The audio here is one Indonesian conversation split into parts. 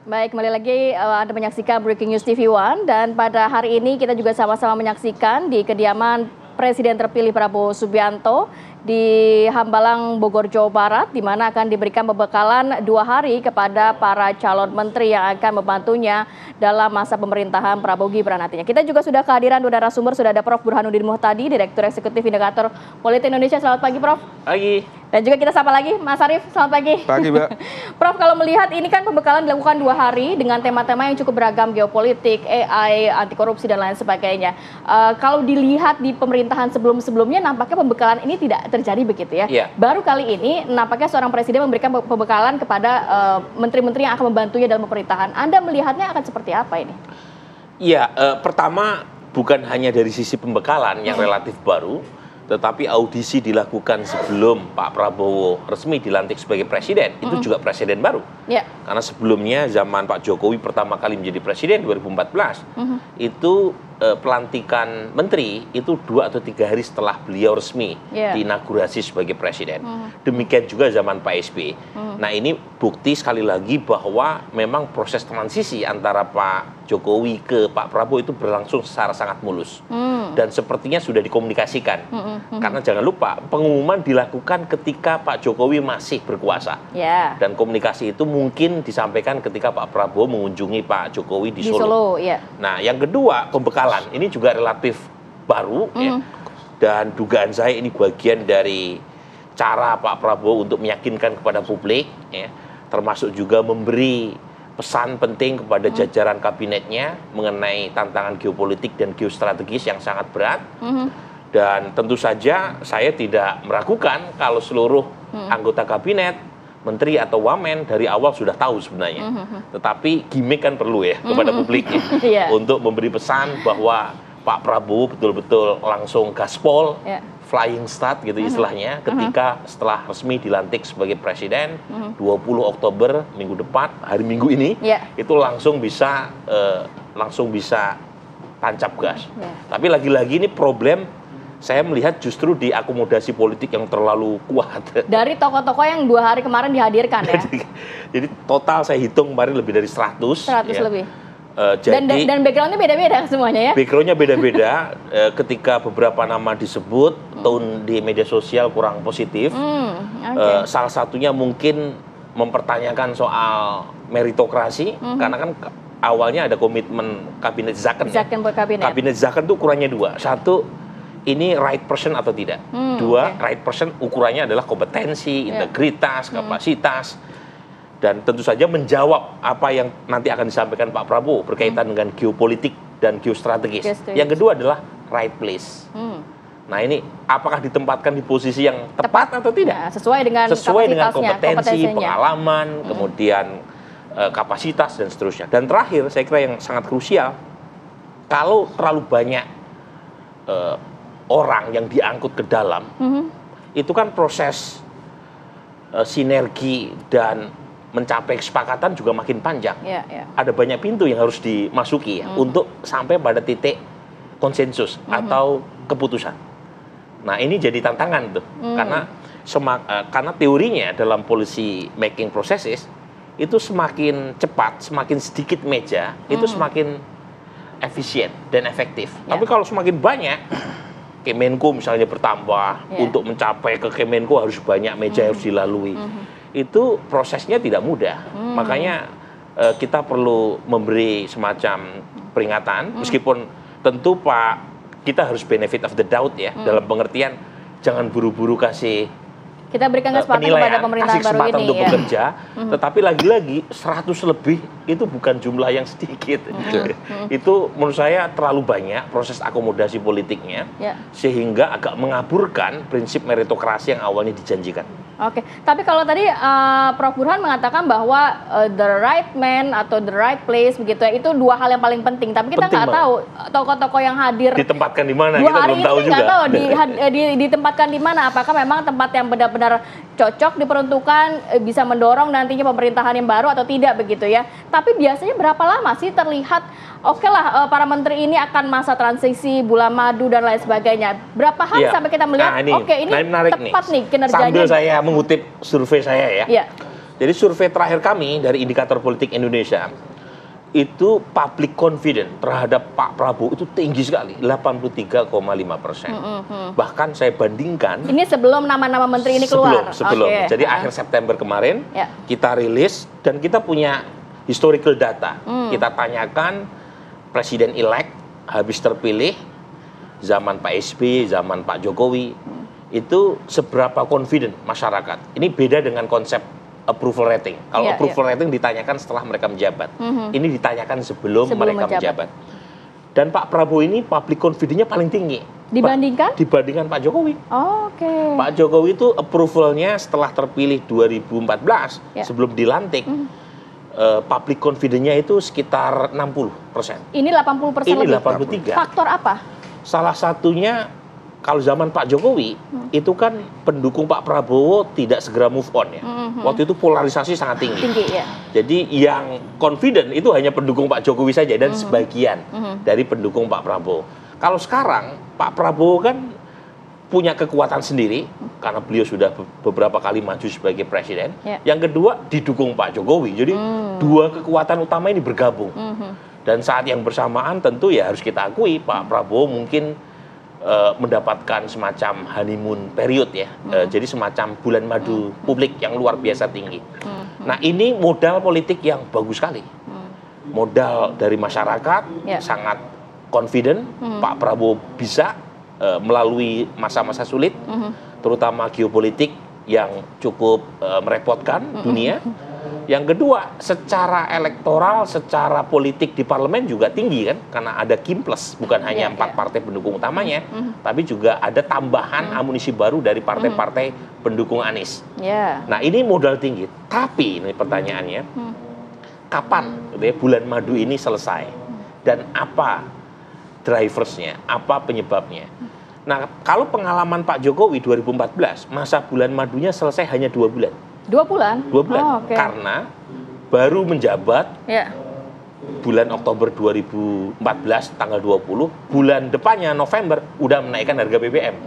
Baik, kembali lagi Anda menyaksikan Breaking News TV One, dan pada hari ini kita juga sama-sama menyaksikan di kediaman Presiden terpilih Prabowo Subianto di Hambalang, Bogor, Jawa Barat, di mana akan diberikan pembekalan 2 hari kepada para calon menteri yang akan membantunya dalam masa pemerintahan Prabowo Gibran nantinya. Kita juga sudah kehadiran 2 narasumber, sudah ada Prof. Burhanuddin Muhtadi, Direktur Eksekutif Indikator Politik Indonesia. Selamat pagi, Prof. Pagi. Dan juga kita sapa lagi Mas Arief, selamat pagi. Pagi, Mbak. Prof, kalau melihat ini kan pembekalan dilakukan 2 hari dengan tema-tema yang cukup beragam, geopolitik, AI, anti korupsi, dan lain sebagainya. Kalau dilihat di pemerintahan sebelum-sebelumnya, nampaknya pembekalan ini tidak terjadi begitu ya. Yeah. Baru kali ini, nampaknya seorang presiden memberikan pembekalan kepada menteri-menteri yang akan membantunya dalam pemerintahan. Anda melihatnya akan seperti apa ini? Iya, pertama bukan hanya dari sisi pembekalan yang relatif baru, tetapi audisi dilakukan sebelum Pak Prabowo resmi dilantik sebagai presiden, itu juga presiden baru. Ya. Karena sebelumnya zaman Pak Jokowi pertama kali menjadi presiden 2014, itu pelantikan menteri itu 2 atau 3 hari setelah beliau resmi diinaugurasi sebagai presiden. Demikian juga zaman Pak SBY. Nah, ini bukti sekali lagi bahwa memang proses transisi antara Pak Jokowi ke Pak Prabowo itu berlangsung secara sangat mulus. Dan sepertinya sudah dikomunikasikan. Karena jangan lupa, pengumuman dilakukan ketika Pak Jokowi masih berkuasa. Dan komunikasi itu mungkin disampaikan ketika Pak Prabowo mengunjungi Pak Jokowi di Solo. Nah, yang kedua, pembekalan. Ini juga relatif baru. Ya. Dan dugaan saya ini bagian dari cara Pak Prabowo untuk meyakinkan kepada publik. Ya. Termasuk juga memberi pesan penting kepada jajaran kabinetnya mengenai tantangan geopolitik dan geostrategis yang sangat berat. Dan tentu saja saya tidak meragukan kalau seluruh anggota kabinet, menteri atau wamen dari awal sudah tahu sebenarnya. Tetapi gimmick kan perlu ya kepada publiknya untuk memberi pesan bahwa Pak Prabowo betul-betul langsung gaspol, flying start gitu istilahnya, ketika setelah resmi dilantik sebagai presiden 20 Oktober minggu depan, hari Minggu ini, itu langsung bisa tancap gas. Tapi lagi-lagi ini problem saya melihat justru di akomodasi politik yang terlalu kuat. Dari tokoh-tokoh yang 2 hari kemarin dihadirkan ya? Jadi total saya hitung kemarin lebih dari 100 ya. Lebih. Jadi, dan backgroundnya beda-beda semuanya ya? Backgroundnya beda-beda. Ketika beberapa nama disebut, tone di media sosial kurang positif. Salah satunya mungkin mempertanyakan soal meritokrasi, karena kan awalnya ada komitmen kabinet Zaken. Kabinet Zaken itu ukurannya 2. 1, ini right person atau tidak. 2, right person ukurannya adalah kompetensi, integritas, kapasitas. Dan tentu saja menjawab apa yang nanti akan disampaikan Pak Prabowo berkaitan dengan geopolitik dan geostrategis. Yang kedua adalah right place. Nah, ini apakah ditempatkan di posisi yang tepat atau tidak? Ya, sesuai dengan kompetensi, pengalaman, kemudian kapasitas dan seterusnya. Dan terakhir, saya kira yang sangat krusial, kalau terlalu banyak orang yang diangkut ke dalam, itu kan proses sinergi dan mencapai kesepakatan juga makin panjang. Ada banyak pintu yang harus dimasuki ya, untuk sampai pada titik konsensus atau keputusan. Nah, ini jadi tantangan tuh, karena teorinya dalam policy making processes itu semakin cepat, semakin sedikit meja, itu semakin efisien dan efektif. Tapi kalau semakin banyak, Kemenko misalnya bertambah, untuk mencapai ke Kemenko harus banyak meja yang harus dilalui. Itu prosesnya tidak mudah. Makanya kita perlu memberi semacam peringatan, meskipun tentu kita harus benefit of the doubt ya, dalam pengertian jangan buru-buru kasih kita berikan kesempatan kepada pemerintahan baru ini untuk bekerja, tetapi lagi-lagi 100 lebih itu bukan jumlah yang sedikit. Itu menurut saya terlalu banyak proses akomodasi politiknya, sehingga agak mengaburkan prinsip meritokrasi yang awalnya dijanjikan. Oke, tapi kalau tadi Prof. Burhan mengatakan bahwa the right man atau the right place begitu ya, itu 2 hal yang paling penting. Tapi kita nggak tahu tokoh-tokoh yang hadir ditempatkan di mana, kita belum tahu juga. Nggak tahu ditempatkan di mana. Apakah memang tempat yang benar-benar cocok diperuntukkan bisa mendorong nantinya pemerintahan yang baru atau tidak begitu ya. Tapi biasanya berapa lama sih terlihat oke lah para menteri ini akan masa transisi, bulan madu dan lain sebagainya. Berapa hari sampai kita melihat oke ini tepat nih kinerjanya. Sambil saya mengutip survei saya ya. Jadi survei terakhir kami dari Indikator Politik Indonesia, itu public confidence terhadap Pak Prabowo itu tinggi sekali, 83,5%. Bahkan saya bandingkan. Ini sebelum nama-nama menteri ini keluar? Sebelum. Okay. Jadi akhir September kemarin kita rilis dan kita punya historical data. Kita tanyakan presiden-elect habis terpilih, zaman Pak SBY, zaman Pak Jokowi, itu seberapa confident masyarakat. Ini beda dengan konsep approval rating. Kalau approval rating ditanyakan setelah mereka menjabat. Ini ditanyakan sebelum mereka menjabat. Dan Pak Prabowo ini public confidence-nya paling tinggi. Dibandingkan? Dibandingkan Pak Jokowi. Oke. Pak Jokowi itu approval-nya setelah terpilih 2014, sebelum dilantik, public confidence-nya itu sekitar 60%. Ini 80% ini lebih? 83%. Faktor apa? Salah satunya, kalau zaman Pak Jokowi, itu kan pendukung Pak Prabowo tidak segera move on ya. Waktu itu polarisasi sangat tinggi. Ya. Jadi yang confident itu hanya pendukung Pak Jokowi saja dan sebagian dari pendukung Pak Prabowo. Kalau sekarang Pak Prabowo kan punya kekuatan sendiri karena beliau sudah beberapa kali maju sebagai presiden. Yang kedua didukung Pak Jokowi. Jadi dua kekuatan utama ini bergabung. Dan saat yang bersamaan tentu ya harus kita akui Pak Prabowo mungkin mendapatkan semacam honeymoon period ya, jadi semacam bulan madu publik yang luar biasa tinggi. Nah ini modal politik yang bagus sekali, modal dari masyarakat sangat confident Pak Prabowo bisa melalui masa-masa sulit, terutama geopolitik yang cukup merepotkan dunia. Yang kedua, secara elektoral, secara politik di parlemen juga tinggi kan, karena ada Kim Plus, bukan hanya 4 partai pendukung utamanya, tapi juga ada tambahan amunisi baru dari partai-partai pendukung Anies. Nah ini modal tinggi, tapi ini pertanyaannya, kapan bulan madu ini selesai? Dan apa driversnya, apa penyebabnya? Nah kalau pengalaman Pak Jokowi 2014, masa bulan madunya selesai hanya 2 bulan. 2 bulan? 2 bulan, karena baru menjabat bulan Oktober 2014 tanggal 20, bulan depannya November udah menaikkan harga BBM.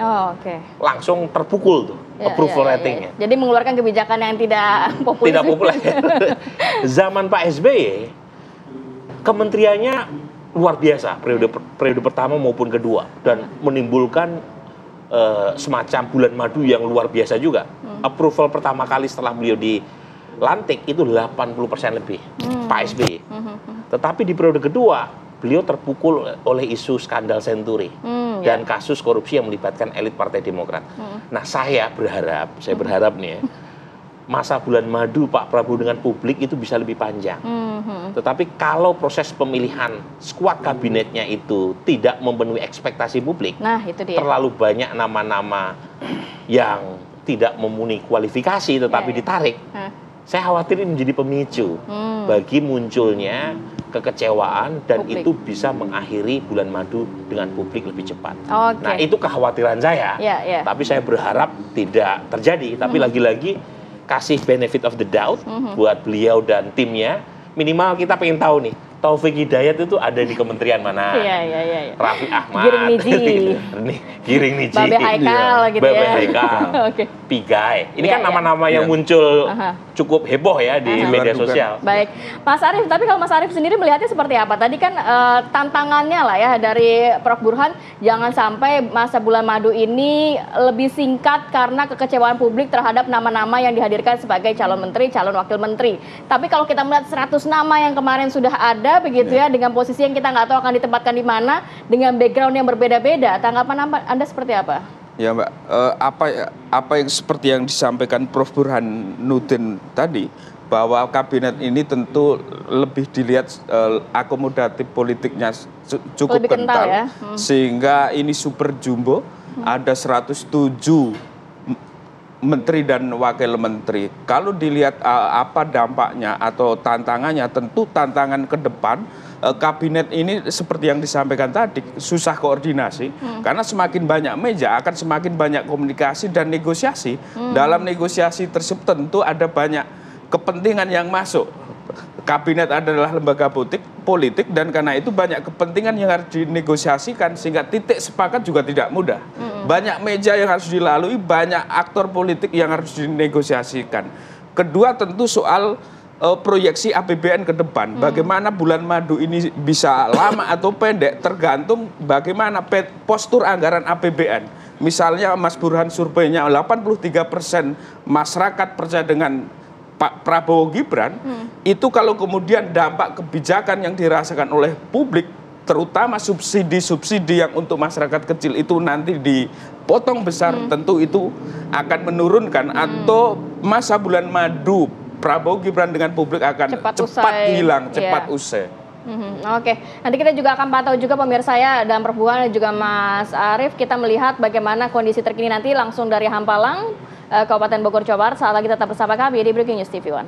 Langsung terpukul tuh approval ratingnya. Jadi mengeluarkan kebijakan yang tidak populer. Tidak populer. Zaman Pak SBY, kementeriannya luar biasa periode pertama maupun kedua dan menimbulkan semacam bulan madu yang luar biasa juga. Approval pertama kali setelah beliau dilantik itu 80% lebih Pak SBY. Tetapi di periode kedua beliau terpukul oleh isu skandal Senturi dan kasus korupsi yang melibatkan elit Partai Demokrat. Nah saya berharap nih ya, masa bulan madu Pak Prabowo dengan publik itu bisa lebih panjang. Tetapi kalau proses pemilihan skuad kabinetnya itu tidak memenuhi ekspektasi publik, itu dia. Terlalu banyak nama-nama yang tidak memenuhi kualifikasi tetapi ditarik, saya khawatir ini menjadi pemicu bagi munculnya kekecewaan dan itu bisa mengakhiri bulan madu dengan publik lebih cepat. Nah itu kekhawatiran saya, tapi saya berharap tidak terjadi. Tapi lagi-lagi kasih benefit of the doubt buat beliau dan timnya. Minimal kita pengen tahu nih, Taufik Hidayat itu ada di kementerian mana? Raffi Ahmad, Giring Niji, Babe Haikal gitu ya. Haikal, Pigai. Ini kan nama-nama yang muncul cukup heboh ya di media sosial. Baik, Mas Arief. Tapi kalau Mas Arief sendiri melihatnya seperti apa? Tadi kan tantangannya lah ya dari Prof. Burhan, jangan sampai masa bulan madu ini lebih singkat karena kekecewaan publik terhadap nama-nama yang dihadirkan sebagai calon menteri, calon wakil menteri. Tapi kalau kita melihat 100 nama yang kemarin sudah ada begitu ya, dengan posisi yang kita nggak tahu akan ditempatkan di mana, dengan background yang berbeda-beda, tanggapan Anda seperti apa? Ya Mbak, apa yang seperti yang disampaikan Prof. Burhanuddin tadi, bahwa kabinet ini tentu lebih dilihat akomodatif politiknya cukup lebih kental ya? Sehingga ini super jumbo, ada 107 menteri dan wakil menteri. Kalau dilihat apa dampaknya atau tantangannya, tentu tantangan ke depan kabinet ini seperti yang disampaikan tadi, susah koordinasi karena semakin banyak meja akan semakin banyak komunikasi dan negosiasi. Dalam negosiasi tersebut tentu ada banyak kepentingan yang masuk. Kabinet adalah lembaga politik dan karena itu banyak kepentingan yang harus dinegosiasikan sehingga titik sepakat juga tidak mudah. Banyak meja yang harus dilalui, banyak aktor politik yang harus dinegosiasikan. Kedua tentu soal proyeksi APBN ke depan. Bagaimana bulan madu ini bisa lama atau pendek tergantung bagaimana postur anggaran APBN. Misalnya Mas Burhan surveinya 83% masyarakat percaya dengan Pak Prabowo Gibran, itu kalau kemudian dampak kebijakan yang dirasakan oleh publik, terutama subsidi-subsidi yang untuk masyarakat kecil itu nanti dipotong besar, tentu itu akan menurunkan atau masa bulan madu Prabowo Gibran dengan publik akan cepat hilang, cepat usai. Oke, nanti kita juga akan pantau juga pemirsa ya, dan Perhubungan dan juga Mas Arief, kita melihat bagaimana kondisi terkini nanti langsung dari Hampalang, Kabupaten Bogor, Jawa Barat. Saat lagi tetap bersama kami di Breaking News TV One.